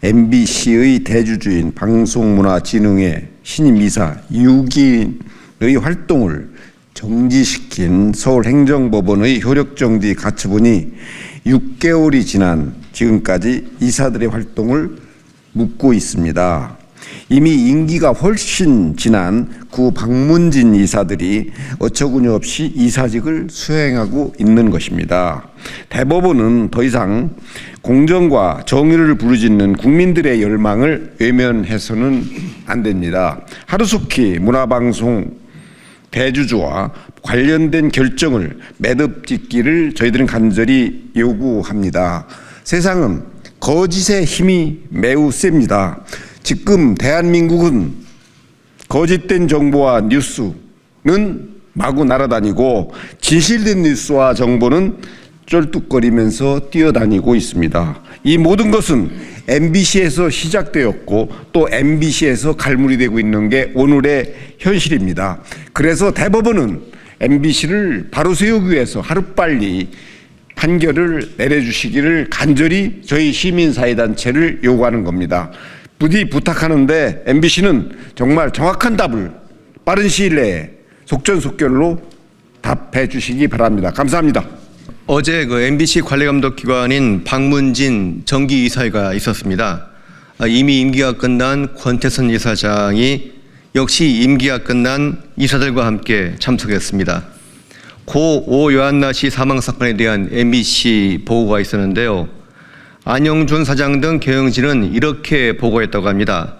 MBC의 대주주인 방송문화진흥회 신임 이사 6인의 활동을 정지시킨 서울행정법원의 효력정지 가처분이 6개월이 지난 지금까지 이사들의 활동을 묻고 있습니다. 이미 임기가 훨씬 지난 구 박문진 이사들이 어처구니 없이 이사직을 수행하고 있는 것입니다. 대법원은 더 이상 공정과 정의를 부르짖는 국민들의 열망을 외면해서는 안 됩니다. 하루속히 문화방송 대주주와 관련된 결정을 매듭짓기를 저희들은 간절히 요구합니다. 세상은 거짓의 힘이 매우 셉니다. 지금 대한민국은 거짓된 정보와 뉴스는 마구 날아다니고 진실된 뉴스와 정보는 쩔뚝거리면서 뛰어다니고 있습니다. 이 모든 것은 MBC에서 시작되었고 또 MBC에서 갈무리되고 있는 게 오늘의 현실입니다. 그래서 대법원은 MBC를 바로 세우기 위해서 하루빨리 판결을 내려주시기를 간절히 저희 시민사회단체를 요구하는 겁니다. 부디 부탁하는데 MBC는 정말 정확한 답을 빠른 시일 내에 속전속결로 답해 주시기 바랍니다. 감사합니다. 어제 그 MBC 관리감독기관인 박문진 정기이사회가 있었습니다. 이미 임기가 끝난 권태선 이사장이 역시 임기가 끝난 이사들과 함께 참석했습니다. 고 오 요한나 씨 사망 사건에 대한 MBC 보고가 있었는데요. 안영준 사장 등 경영진은 이렇게 보고했다고 합니다.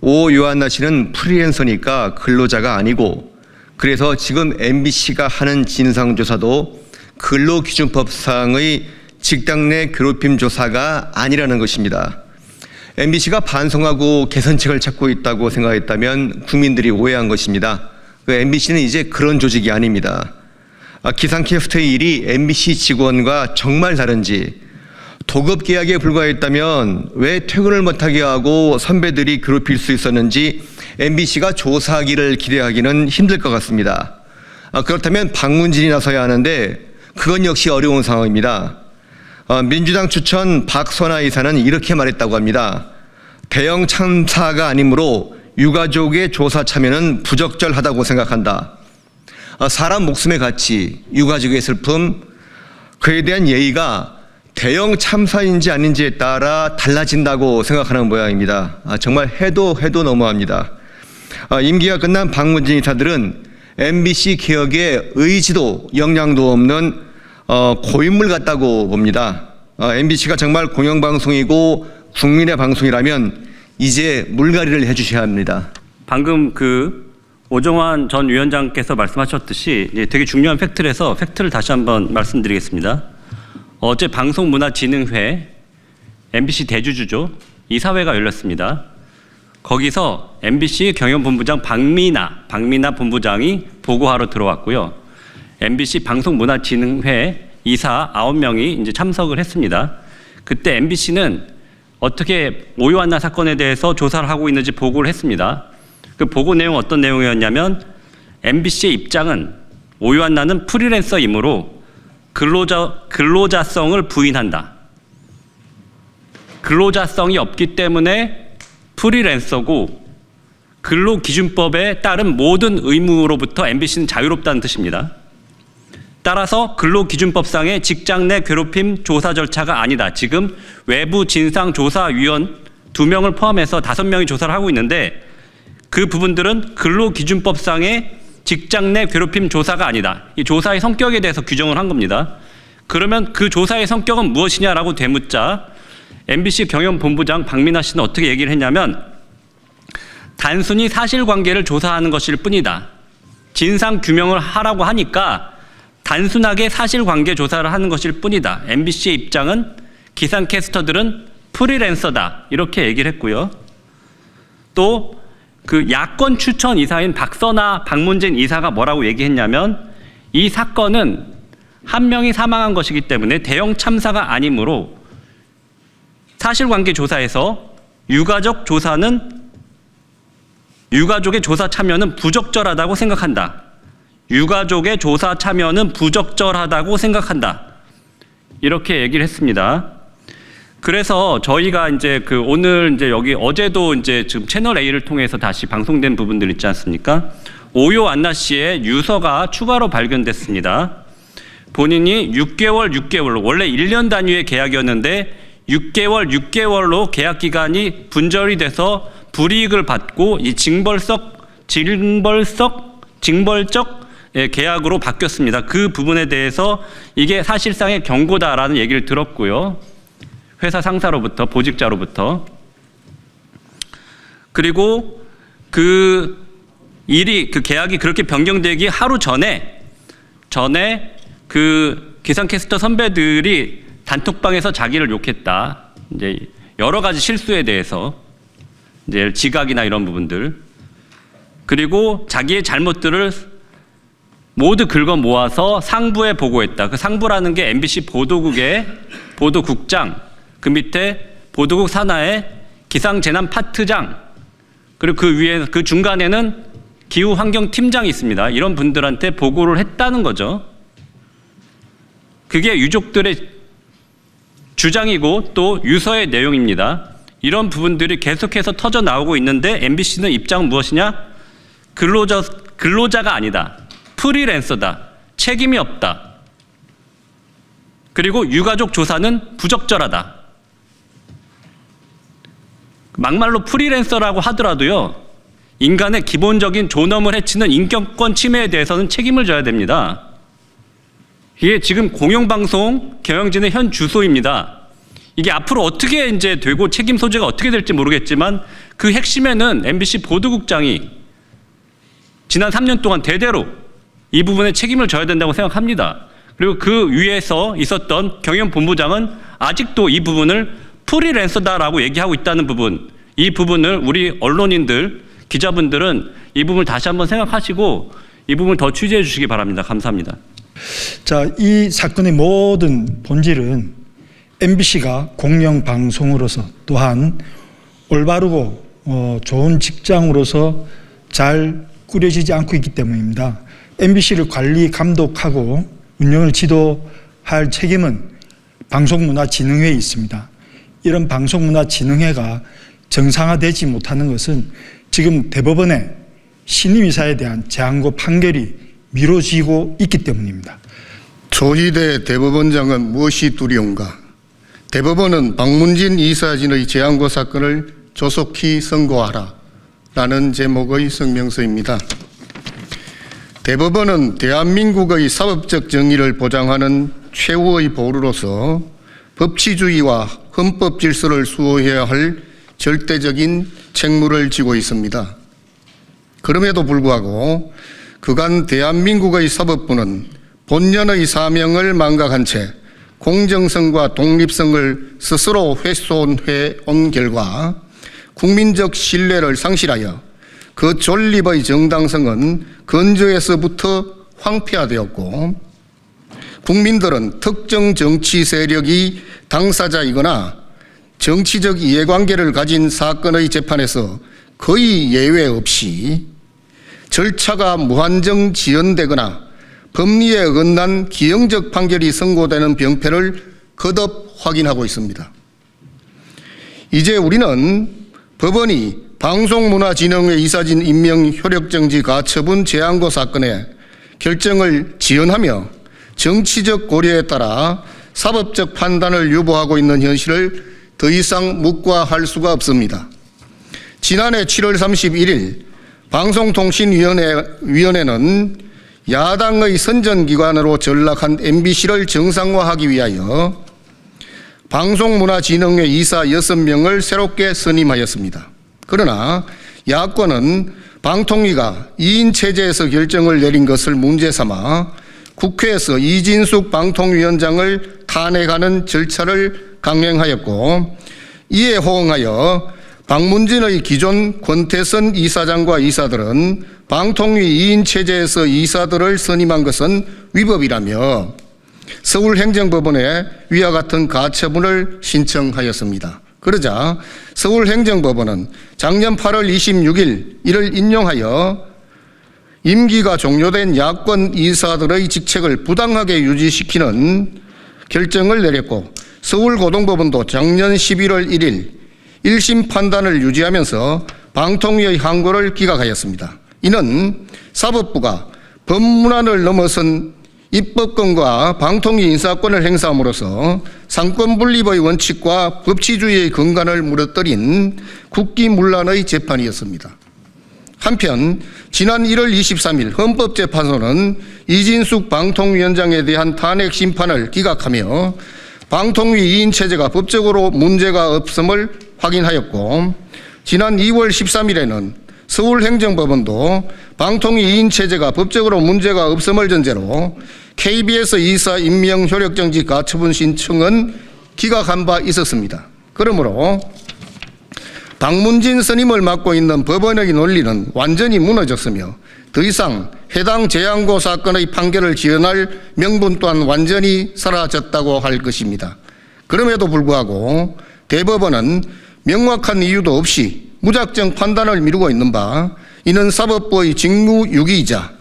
오 요한나 씨는 프리랜서니까 근로자가 아니고 그래서 지금 MBC가 하는 진상조사도 근로기준법상의 직장 내 괴롭힘 조사가 아니라는 것입니다. MBC가 반성하고 개선책을 찾고 있다고 생각했다면 국민들이 오해한 것입니다. MBC는 이제 그런 조직이 아닙니다. 기상캐스터의 일이 MBC 직원과 정말 다른지, 도급 계약에 불과했다면 왜 퇴근을 못하게 하고 선배들이 괴롭힐 수 있었는지 MBC가 조사하기를 기대하기는 힘들 것 같습니다. 그렇다면 박문진이 나서야 하는데 그건 역시 어려운 상황입니다. 민주당 추천 박선아 이사는 이렇게 말했다고 합니다. 대형 참사가 아니므로 유가족의 조사 참여는 부적절하다고 생각한다. 사람 목숨의 가치, 유가족의 슬픔, 그에 대한 예의가 대형 참사인지 아닌지에 따라 달라진다고 생각하는 모양입니다. 정말 해도 너무합니다. 임기가 끝난 박문진 이사들은 MBC 개혁에 의지도 역량도 없는 고인물 같다고 봅니다. MBC가 정말 공영방송이고 국민의 방송이라면 이제 물갈이를 해주셔야 합니다. 방금 오정환 전 위원장께서 말씀하셨듯이 되게 중요한 팩트라서 팩트를 다시 한번 말씀드리겠습니다. 어제 방송문화진흥회 MBC 대주주죠. 이사회가 열렸습니다. 거기서 MBC 경영본부장 박미나 본부장이 보고하러 들어왔고요. MBC 방송문화진흥회 이사 9명이 이제 참석을 했습니다. 그때 MBC는 어떻게 오 요한나 사건에 대해서 조사를 하고 있는지 보고를 했습니다. 그 보고 내용은 어떤 내용이었냐면 MBC의 입장은 오 요한나는 프리랜서이므로 근로자성을 부인한다. 근로자성이 없기 때문에 프리랜서고 근로기준법에 따른 모든 의무로부터 MBC는 자유롭다는 뜻입니다. 따라서 근로기준법상의 직장 내 괴롭힘 조사 절차가 아니다. 지금 외부 진상조사위원 2명을 포함해서 5명이 조사를 하고 있는데 그 부분들은 근로기준법상의 직장 내 괴롭힘 조사가 아니다. 이 조사의 성격에 대해서 규정을 한 겁니다. 그러면 그 조사의 성격은 무엇이냐라고 되묻자 MBC 경영본부장 박민아 씨는 어떻게 얘기를 했냐면 단순히 사실관계를 조사하는 것일 뿐이다. 진상규명을 하라고 하니까 단순하게 사실관계 조사를 하는 것일 뿐이다. MBC의 입장은 기상캐스터들은 프리랜서다. 이렇게 얘기를 했고요. 또 야권 추천 이사인 박문진 이사가 뭐라고 얘기했냐면 이 사건은 한 명이 사망한 것이기 때문에 대형 참사가 아니므로 사실관계 조사에서 유가족의 조사 참여는 부적절하다고 생각한다. 유가족의 조사 참여는 부적절하다고 생각한다. 이렇게 얘기를 했습니다. 그래서 저희가 이제 오늘 이제 여기 어제도 이제 지금 채널 A를 통해서 다시 방송된 부분들 있지 않습니까? 오요 안나 씨의 유서가 추가로 발견됐습니다. 본인이 6개월로 원래 1년 단위의 계약이었는데 6개월로 계약 기간이 분절이 돼서 불이익을 받고 이 징벌적 계약으로 바뀌었습니다. 그 부분에 대해서 이게 사실상의 경고다라는 얘기를 들었고요. 회사 상사로부터, 보직자로부터. 그리고 그 계약이 그렇게 변경되기 하루 전에 그 기상캐스터 선배들이 단톡방에서 자기를 욕했다. 이제 여러 가지 실수에 대해서 이제 지각이나 이런 부분들. 그리고 자기의 잘못들을 모두 긁어 모아서 상부에 보고했다. 그 상부라는 게 MBC 보도국의 보도국장, 그 밑에 보도국 산하의 기상재난 파트장, 그리고 그 위에 그 중간에는 기후환경팀장이 있습니다. 이런 분들한테 보고를 했다는 거죠. 그게 유족들의 주장이고 또 유서의 내용입니다. 이런 부분들이 계속해서 터져 나오고 있는데 MBC는 입장은 무엇이냐? 근로자가 아니다. 프리랜서다. 책임이 없다. 그리고 유가족 조사는 부적절하다. 막말로 프리랜서라고 하더라도요, 인간의 기본적인 존엄을 해치는 인격권 침해에 대해서는 책임을 져야 됩니다. 이게 지금 공영방송 경영진의 현 주소입니다. 이게 앞으로 어떻게 이제 되고 책임 소재가 어떻게 될지 모르겠지만 그 핵심에는 MBC 보도국장이 지난 3년 동안 대대로 이 부분에 책임을 져야 된다고 생각합니다. 그리고 그 위에서 있었던 경영본부장은 아직도 이 부분을 프리랜서다라고 얘기하고 있다는 부분, 이 부분을 우리 언론인들, 기자분들은 이 부분을 다시 한번 생각하시고 이 부분을 더 취재해 주시기 바랍니다. 감사합니다. 자, 이 사건의 모든 본질은 MBC가 공영방송으로서 또한 올바르고 좋은 직장으로서 잘 꾸려지지 않고 있기 때문입니다. MBC를 관리, 감독하고 운영을 지도할 책임은 방송문화진흥회에 있습니다. 이런 방송문화진흥회가 정상화되지 못하는 것은 지금 대법원의 신임이사에 대한 재항고 판결이 미뤄지고 있기 때문입니다. 조희대 대법원장은 무엇이 두려운가? 대법원은 박문진 이사진의 재항고 사건을 조속히 선고하라 라는 제목의 성명서입니다. 대법원은 대한민국의 사법적 정의를 보장하는 최후의 보루로서 법치주의와 헌법 질서를 수호해야 할 절대적인 책무를 지고 있습니다. 그럼에도 불구하고 그간 대한민국의 사법부는 본연의 사명을 망각한 채 공정성과 독립성을 스스로 훼손해 온 결과 국민적 신뢰를 상실하여 그 존립의 정당성은 근저에서부터 황폐화되었고 국민들은 특정 정치 세력이 당사자이거나 정치적 이해관계를 가진 사건의 재판에서 거의 예외 없이 절차가 무한정 지연되거나 법리에 어긋난 기형적 판결이 선고되는 병폐를 거듭 확인하고 있습니다. 이제 우리는 법원이 방송문화진흥회 이사진 임명 효력정지 가처분 재항고 사건에 결정을 지연하며 정치적 고려에 따라 사법적 판단을 유보하고 있는 현실을 더 이상 묵과할 수가 없습니다. 지난해 7월 31일 방송통신위원회는 야당의 선전기관으로 전락한 MBC를 정상화하기 위하여 방송문화진흥회 이사 6명을 새롭게 선임하였습니다. 그러나 야권은 방통위가 2인 체제에서 결정을 내린 것을 문제 삼아 국회에서 이진숙 방통위원장을 탄핵하는 절차를 강행하였고 이에 호응하여 박문진의 기존 권태선 이사장과 이사들은 방통위 2인 체제에서 이사들을 선임한 것은 위법이라며 서울행정법원에 위와 같은 가처분을 신청하였습니다. 그러자 서울행정법원은 작년 8월 26일 이를 인용하여 임기가 종료된 야권 이사들의 직책을 부당하게 유지시키는 결정을 내렸고 서울고등법원도 작년 11월 1일 1심 판단을 유지하면서 방통위의 항고를 기각하였습니다. 이는 사법부가 법문안을 넘어선 입법권과 방통위 인사권을 행사함으로써 상권분립의 원칙과 법치주의의 근간을 무너뜨린 국기문란의 재판이었습니다. 한편 지난 1월 23일 헌법재판소는 이진숙 방통위원장에 대한 탄핵 심판을 기각하며 방통위 2인 체제가 법적으로 문제가 없음을 확인하였고, 지난 2월 13일에는 서울행정법원도 방통위 2인 체제가 법적으로 문제가 없음을 전제로 KBS 이사 임명 효력정지 가처분 신청은 기각한 바 있었습니다. 그러므로 박문진 스님을 맡고 있는 법원의 논리는 완전히 무너졌으며 더 이상 해당 재항고 사건의 판결을 지연할 명분 또한 완전히 사라졌다고 할 것입니다. 그럼에도 불구하고 대법원은 명확한 이유도 없이 무작정 판단을 미루고 있는 바, 이는 사법부의 직무유기이자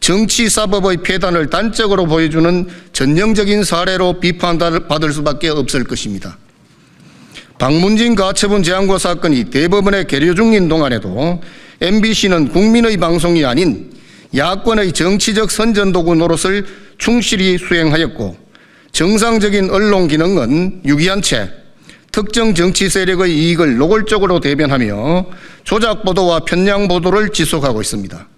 정치사법의 폐단을 단적으로 보여주는 전형적인 사례로 비판받을 수밖에 없을 것입니다. 박문진 가처분 재항고 사건이 대법원에 계류 중인 동안에도 MBC는 국민의 방송이 아닌 야권의 정치적 선전도구 노릇을 충실히 수행하였고, 정상적인 언론 기능은 유기한 채 특정 정치 세력의 이익을 노골적으로 대변하며 조작 보도와 편향 보도를 지속하고 있습니다.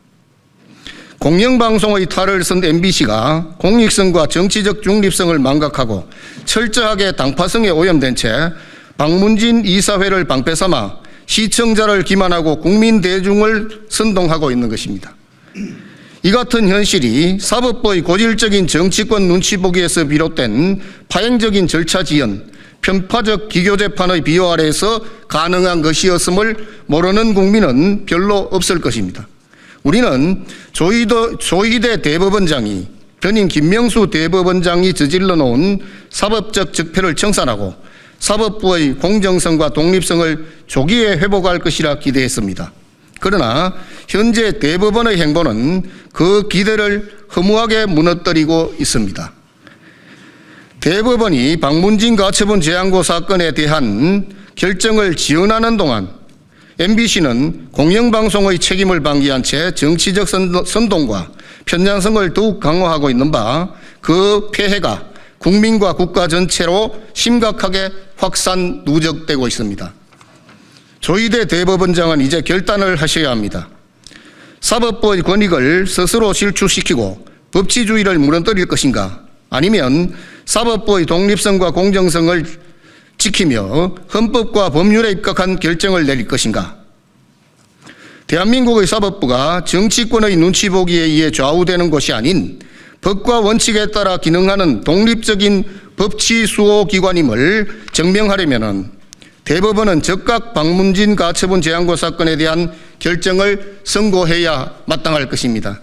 공영방송의 탈을 쓴 MBC가 공익성과 정치적 중립성을 망각하고 철저하게 당파성에 오염된 채 박문진 이사회를 방패 삼아 시청자를 기만하고 국민 대중을 선동하고 있는 것입니다. 이 같은 현실이 사법부의 고질적인 정치권 눈치 보기에서 비롯된 파행적인 절차 지연, 편파적 기교재판의 비호 아래에서 가능한 것이었음을 모르는 국민은 별로 없을 것입니다. 우리는 조희대 대법원장이 전임 김명수 대법원장이 저질러 놓은 사법적 적폐를 청산하고 사법부의 공정성과 독립성을 조기에 회복할 것이라 기대했습니다. 그러나 현재 대법원의 행보는 그 기대를 허무하게 무너뜨리고 있습니다. 대법원이 박문진 가처분 재항고 사건에 대한 결정을 지연하는 동안 MBC는 공영방송의 책임을 방기한 채 정치적 선동과 편향성을 더욱 강화하고 있는 바, 그 폐해가 국민과 국가 전체로 심각하게 확산 누적되고 있습니다. 조희대 대법원장은 이제 결단을 하셔야 합니다. 사법부의 권익을 스스로 실추시키고 법치주의를 무너뜨릴 것인가, 아니면 사법부의 독립성과 공정성을 지키며 헌법과 법률에 입각한 결정을 내릴 것인가. 대한민국의 사법부가 정치권의 눈치 보기에 의해 좌우되는 것이 아닌 법과 원칙에 따라 기능하는 독립적인 법치 수호 기관임을 증명하려면 대법원은 즉각 박문진 가처분 재항고 사건에 대한 결정을 선고해야 마땅할 것입니다.